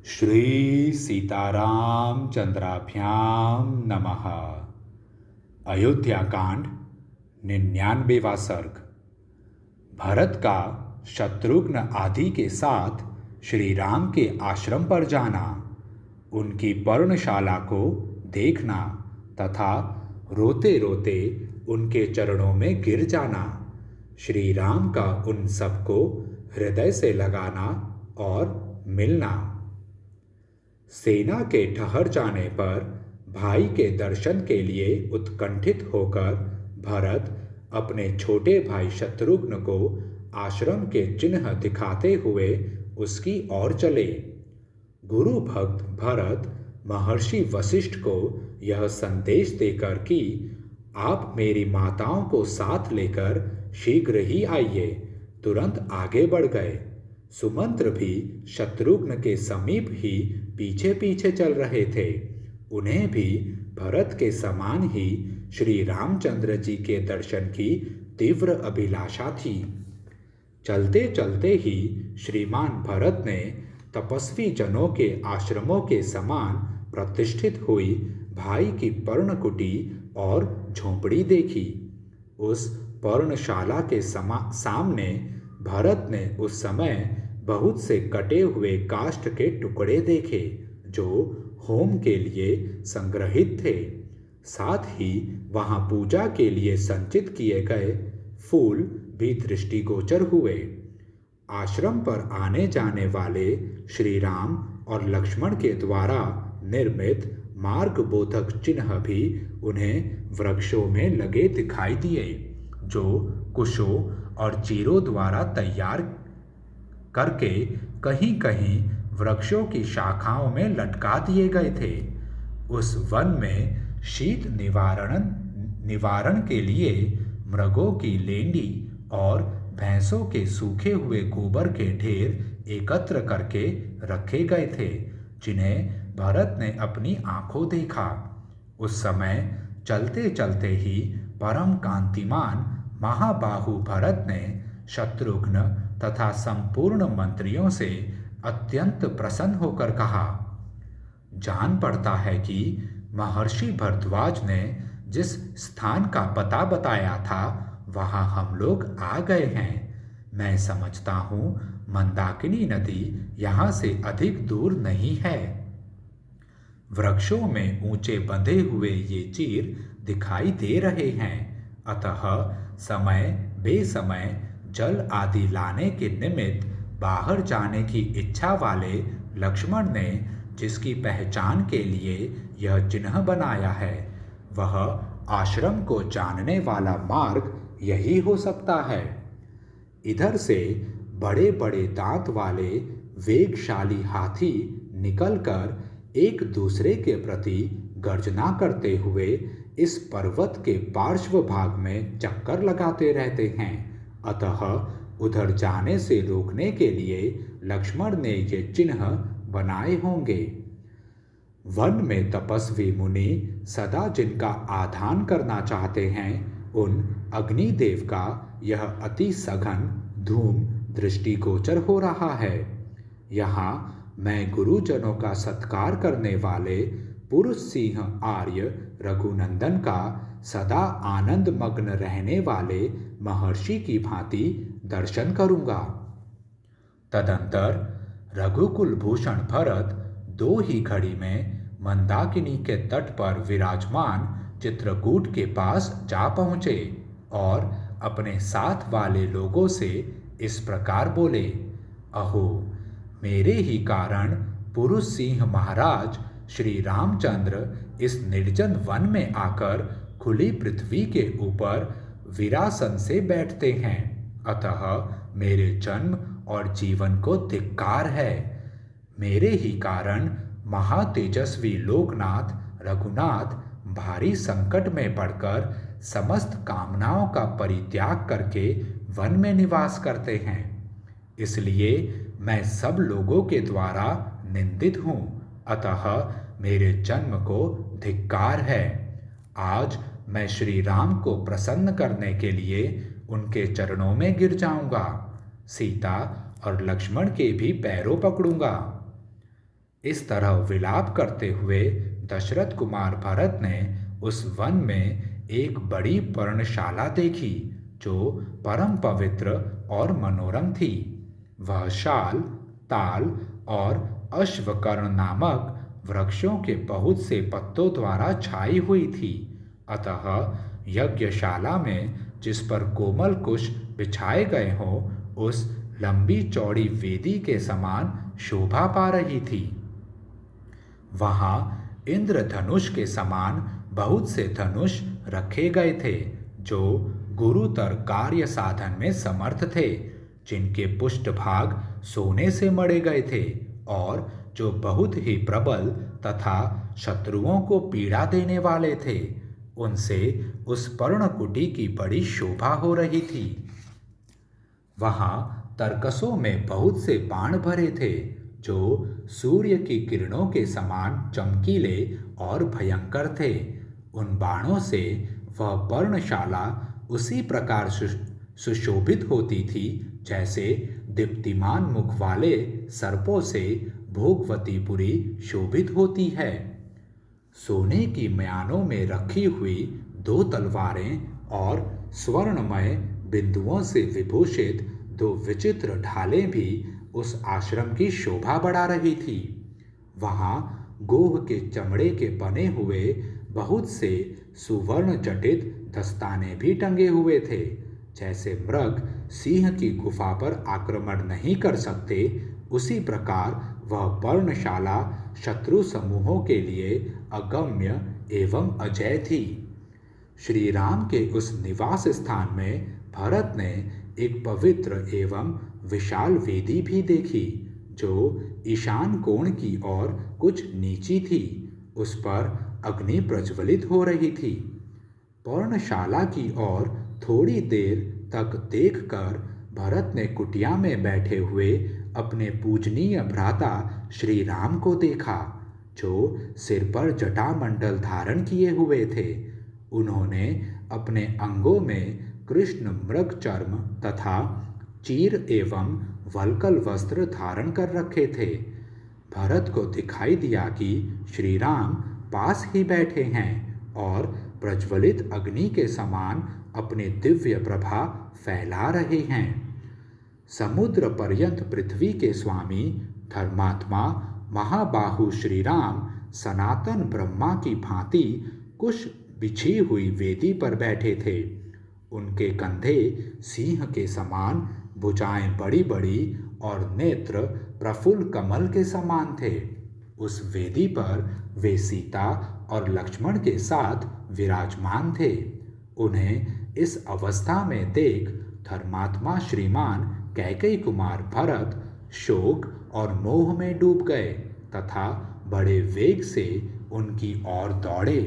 श्री सीताराम चंद्राभ्याम नमः। अयोध्या कांड 99वां सर्ग। भरत का शत्रुघ्न आदि के साथ श्री राम के आश्रम पर जाना, उनकी पर्णशाला को देखना तथा रोते रोते उनके चरणों में गिर जाना, श्री राम का उन सबको हृदय से लगाना और मिलना। सेना के ठहर जाने पर भाई के दर्शन के लिए उत्कंठित होकर भरत अपने छोटे भाई शत्रुघ्न को आश्रम के चिन्ह दिखाते हुए उसकी ओर चले। गुरु भक्त भरत महर्षि वशिष्ठ को यह संदेश देकर कि आप मेरी माताओं को साथ लेकर शीघ्र ही आइए, तुरंत आगे बढ़ गए। सुमंत्र भी शत्रुघ्न के समीप ही पीछे पीछे चल रहे थे। उन्हें भी भरत के समान ही श्री रामचंद्र जी के दर्शन की तीव्र अभिलाषा थी। चलते चलते ही श्रीमान भरत ने तपस्वी जनों के आश्रमों के समान प्रतिष्ठित हुई भाई की पर्णकुटी और झोंपड़ी देखी। उस पर्णशाला के सामने भरत ने उस समय बहुत से कटे हुए काष्ठ के टुकड़े देखे जो होम के लिए संग्रहित थे। साथ ही वहां पूजा के लिए संचित किए गए फूल भी दृष्टिगोचर हुए। आश्रम पर आने जाने वाले श्री राम और लक्ष्मण के द्वारा निर्मित मार्ग बोधक चिन्ह भी उन्हें वृक्षों में लगे दिखाई दिए, जो कुशों और चीरों द्वारा तैयार करके कहीं कहीं वृक्षों की शाखाओं में लटका दिए गए थे। उस वन में शीत निवारण के लिए मृगों की लेंडी और भैंसों के सूखे हुए गोबर के ढेर एकत्र करके रखे गए थे, जिन्हें भरत ने अपनी आंखों देखा। उस समय चलते चलते ही परम कांतिमान महाबाहु भरत ने शत्रुघ्न तथा संपूर्ण मंत्रियों से अत्यंत प्रसन्न होकर कहा, जान पड़ता है कि महर्षि भरद्वाज ने जिस स्थान का पता बताया था वहां हम लोग आ गए हैं। मैं समझता हूं मंदाकिनी नदी यहां से अधिक दूर नहीं है। वृक्षों में ऊंचे बंधे हुए ये चीर दिखाई दे रहे हैं, अतः समय बेसमय जल आदि लाने के निमित्त बाहर जाने की इच्छा वाले लक्ष्मण ने जिसकी पहचान के लिए यह चिन्ह बनाया है, वह आश्रम को जानने वाला मार्ग यही हो सकता है। इधर से बड़े बड़े दांत वाले वेगशाली हाथी निकलकर एक दूसरे के प्रति गर्जना करते हुए इस पर्वत के पार्श्व भाग में चक्कर लगाते रहते हैं, अतः उधर जाने से रोकने के लिए लक्ष्मण ने ये चिन्ह बनाए होंगे। वन में तपस्वी मुनि सदा जिनका आधान करना चाहते हैं, उन अग्निदेव का यह अति सघन धूम दृष्टिगोचर हो रहा है। यहाँ मैं गुरुजनों का सत्कार करने वाले पुरुष सिंह आर्य रघुनंदन का सदा आनंद मग्न रहने वाले महर्षि की भांति दर्शन करूंगा। तदंतर रघुकुल भूषण भरत दो ही घड़ी में मंदाकिनी के तट पर विराजमान चित्रकूट के पास जा पहुंचे और अपने साथ वाले लोगों से इस प्रकार बोले, अहो, मेरे ही कारण पुरुष सिंह महाराज श्री रामचंद्र इस निर्जन वन में आकर खुली पृथ्वी के ऊपर विरासन से बैठते हैं, अतः मेरे जन्म और जीवन को धिक्कार है। मेरे ही कारण महातेजस्वी लोकनाथ रघुनाथ भारी संकट में पड़कर समस्त कामनाओं का परित्याग करके वन में निवास करते हैं। इसलिए मैं सब लोगों के द्वारा निंदित हूँ, अतः मेरे जन्म को धिक्कार है। आज मैं श्री राम को प्रसन्न करने के लिए उनके चरणों में गिर जाऊंगा, सीता और लक्ष्मण के भी पैरों पकड़ूंगा। इस तरह विलाप करते हुए दशरथ कुमार भरत ने उस वन में एक बड़ी पर्णशाला देखी जो परम पवित्र और मनोरम थी। वह शाल, ताल और अश्वकर्ण नामक वृक्षों के बहुत से पत्तों द्वारा छाई हुई थी। अतः यज्ञशाला में जिस पर कोमल कुश बिछाए गए हों, उस लंबी चौड़ी वेदी के समान शोभा पा रही थी। वहां इंद्रधनुष के समान बहुत से धनुष रखे गए थे जो गुरुतर कार्य साधन में समर्थ थे, जिनके पुष्ठभाग सोने से मढ़े गए थे और जो बहुत ही प्रबल तथा शत्रुओं को पीड़ा देने वाले थे। उनसे उस पर्णकुटी की बड़ी शोभा हो रही थी। वहां तरकसों में बहुत से बाण भरे थे जो सूर्य की किरणों के समान चमकीले और भयंकर थे। उन बाणों से वह पर्णशाला उसी प्रकार सुशोभित होती थी जैसे दीप्तिमान मुख वाले सर्पों से भोगवतीपुरी शोभित होती है। सोने की म्यानों में रखी हुई 2 तलवारें और स्वर्णमय बिंदुओं से विभूषित 2 विचित्र ढालें भी उस आश्रम की शोभा बढ़ा रही थी। वहां गोह के चमड़े के बने हुए बहुत से सुवर्ण जटित दस्ताने भी टंगे हुए थे। जैसे मृग सिंह की गुफा पर आक्रमण नहीं कर सकते, उसी प्रकार वह पर्णशाला शत्रु समूहों के लिए अगम्य एवं अजेय थी। श्री राम के उस निवास स्थान में भरत ने एक पवित्र एवं विशाल वेदी भी देखी जो ईशान कोण की ओर कुछ नीची थी। उस पर अग्नि प्रज्वलित हो रही थी। पर्णशाला की ओर थोड़ी देर तक देखकर भरत ने कुटिया में बैठे हुए अपने पूजनीय भ्राता श्री राम को देखा जो सिर पर जटामंडल धारण किए हुए थे। उन्होंने अपने अंगों में कृष्ण मृग चर्म तथा चीर एवं वल्कल वस्त्र धारण कर रखे थे। भरत को दिखाई दिया कि श्री राम पास ही बैठे हैं और प्रज्वलित अग्नि के समान अपनी दिव्य प्रभा फैला रहे हैं। समुद्र पर्यंत पृथ्वी के स्वामी धर्मात्मा महाबाहु श्री राम सनातन ब्रह्मा की भांति कुश बिछी हुई वेदी पर बैठे थे। उनके कंधे सिंह के समान, भुजाएं बड़ी बड़ी और नेत्र प्रफुल्ल कमल के समान थे। उस वेदी पर वे सीता और लक्ष्मण के साथ विराजमान थे। उन्हें इस अवस्था में देख धर्मात्मा श्रीमान कैकेयी कुमार भरत शोक और मोह में डूब गए तथा बड़े वेग से उनकी ओर दौड़े।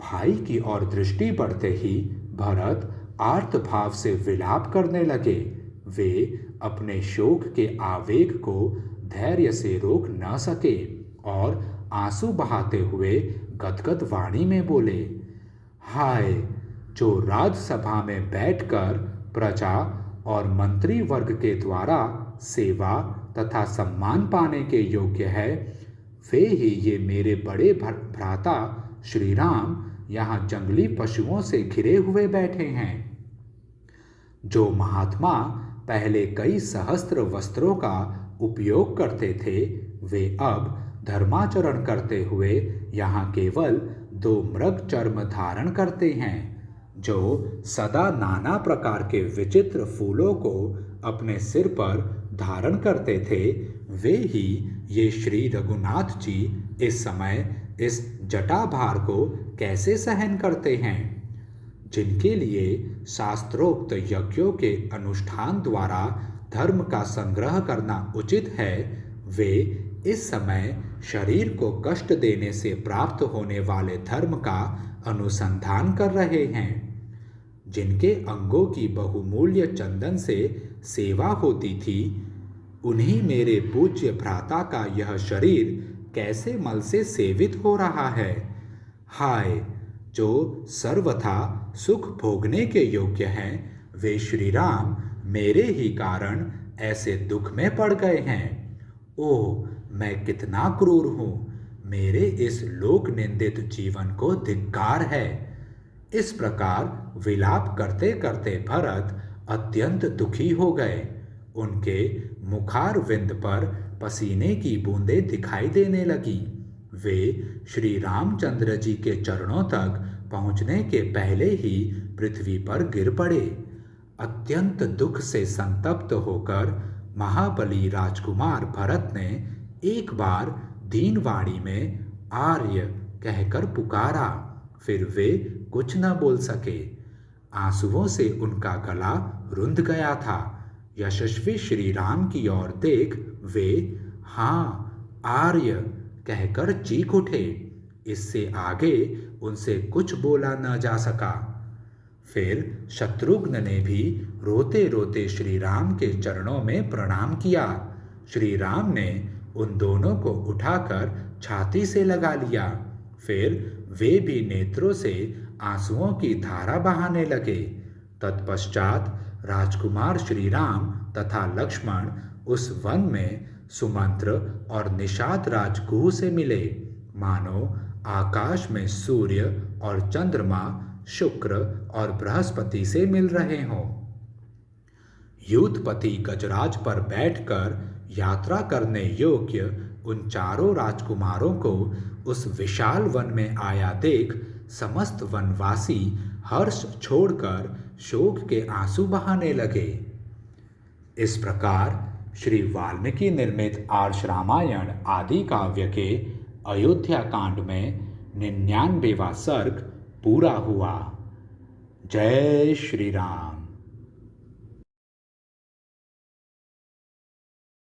भाई की ओर दृष्टि पड़ते ही भरत आर्त भाव से विलाप करने लगे। वे अपने शोक के आवेग को धैर्य से रोक न सके और आंसू बहाते हुए गदगद वाणी में बोले, हाय, जो राजसभा में बैठकर प्रजा और मंत्री वर्ग के द्वारा सेवा तथा सम्मान पाने के योग्य है, वे ही ये मेरे बड़े भ्राता श्री राम यहाँ जंगली पशुओं से घिरे हुए बैठे हैं। जो महात्मा पहले कई सहस्त्र वस्त्रों का उपयोग करते थे, वे अब धर्माचरण करते हुए यहाँ केवल 2 मृग चर्म धारण करते हैं। जो सदा नाना प्रकार के विचित्र फूलों को अपने सिर पर धारण करते थे, वे ही ये श्री रघुनाथ जी इस समय इस जटाभार को कैसे सहन करते हैं। जिनके लिए शास्त्रोक्त यज्ञों के अनुष्ठान द्वारा धर्म का संग्रह करना उचित है, वे इस समय शरीर को कष्ट देने से प्राप्त होने वाले धर्म का अनुसंधान कर रहे हैं। जिनके अंगों की बहुमूल्य चंदन से सेवा होती थी, उन्हीं मेरे पूज्य भ्राता का यह शरीर कैसे मल से सेवित हो रहा है। हाय, जो सर्वथा सुख भोगने के योग्य हैं, वे श्री राम मेरे ही कारण ऐसे दुख में पड़ गए हैं। ओह, मैं कितना क्रूर हूँ, मेरे इस लोक निंदित जीवन को धिक्कार है। इस प्रकार विलाप करते करते भरत अत्यंत दुखी हो गए। उनके मुखारविंद पर पसीने की बूंदें दिखाई देने लगी। वे श्री रामचंद्र जी के चरणों तक पहुंचने के पहले ही पृथ्वी पर गिर पड़े। अत्यंत दुख से संतप्त होकर महाबली राजकुमार भरत ने एक बार दीनवाणी में आर्य कहकर पुकारा, फिर वे कुछ न बोल सके। आंसुओं से उनका गला रुंध गया था। यशस्वी श्री राम की ओर देख वे हाँ आर्य कहकर चीख उठे। इससे आगे उनसे कुछ बोला न जा सका। फिर शत्रुघ्न ने भी रोते रोते श्री राम के चरणों में प्रणाम किया। श्री राम ने उन दोनों को उठाकर छाती से लगा लिया। फिर वे भी नेत्रों से आंसुओं की धारा बहाने लगे। तत्पश्चात राजकुमार श्री राम तथा लक्ष्मण उस वन में सुमंत्र और निषाद राजगुह से मिले। मानो आकाश में सूर्य और चंद्रमा शुक्र और बृहस्पति से मिल रहे हों। युद्धपति गजराज पर बैठकर यात्रा करने योग्य उन चारों राजकुमारों को उस विशाल वन में आया देख समस्त वनवासी हर्ष छोड़कर शोक के आंसू बहाने लगे। इस प्रकार श्री वाल्मीकि निर्मित आर्ष रामायण आदि काव्य के अयोध्या कांड में 99वां सर्ग पूरा हुआ। जय श्री राम।